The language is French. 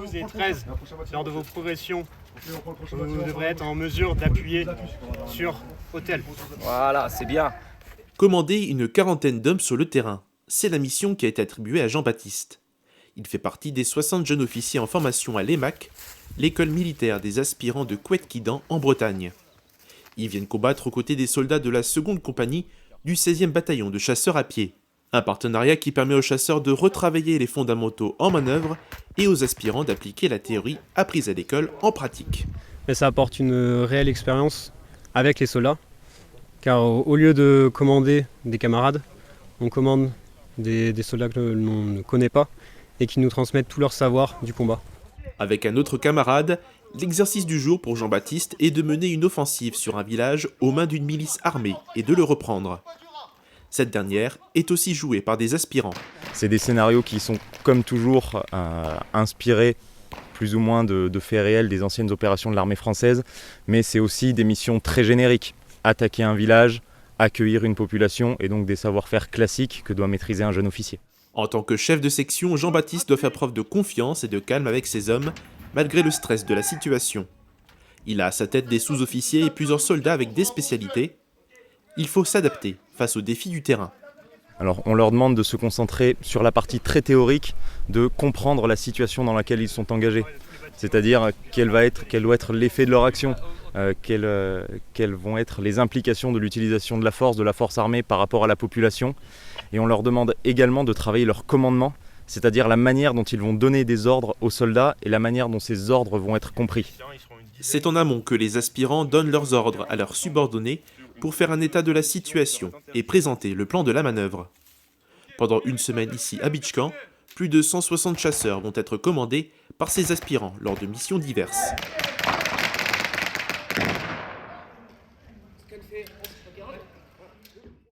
12 et 13, lors de vos progressions, vous devrez être en mesure d'appuyer sur hôtel. Voilà, c'est bien. Commander une quarantaine d'hommes sur le terrain, c'est la mission qui a été attribuée à Jean-Baptiste. Il fait partie des 60 jeunes officiers en formation à l'EMAC, l'école militaire des aspirants de Couët-Quidan en Bretagne. Ils viennent combattre aux côtés des soldats de la 2e compagnie du 16e bataillon de chasseurs à pied. Un partenariat qui permet aux chasseurs de retravailler les fondamentaux en manœuvre et aux aspirants d'appliquer la théorie apprise à l'école en pratique. Mais ça apporte une réelle expérience avec les soldats, car au lieu de commander des camarades, on commande des soldats que l'on ne connaît pas et qui nous transmettent tout leur savoir du combat. Avec un autre camarade, l'exercice du jour pour Jean-Baptiste est de mener une offensive sur un village aux mains d'une milice armée et de le reprendre. Cette dernière est aussi jouée par des aspirants. C'est des scénarios qui sont, comme toujours, inspirés plus ou moins de faits réels des anciennes opérations de l'armée française, mais c'est aussi des missions très génériques. Attaquer un village, accueillir une population, et donc des savoir-faire classiques que doit maîtriser un jeune officier. En tant que chef de section, Jean-Baptiste doit faire preuve de confiance et de calme avec ses hommes, malgré le stress de la situation. Il a à sa tête des sous-officiers et plusieurs soldats avec des spécialités. Il faut s'adapter face aux défis du terrain. Alors on leur demande de se concentrer sur la partie très théorique, de comprendre la situation dans laquelle ils sont engagés. C'est-à-dire quel doit être l'effet de leur action, quelles vont être les implications de l'utilisation de la force armée par rapport à la population. Et on leur demande également de travailler leur commandement, c'est-à-dire la manière dont ils vont donner des ordres aux soldats et la manière dont ces ordres vont être compris. C'est en amont que les aspirants donnent leurs ordres à leurs subordonnés pour faire un état de la situation et présenter le plan de la manœuvre. Pendant une semaine ici à Beach-Camp, plus de 160 chasseurs vont être commandés par ces aspirants lors de missions diverses.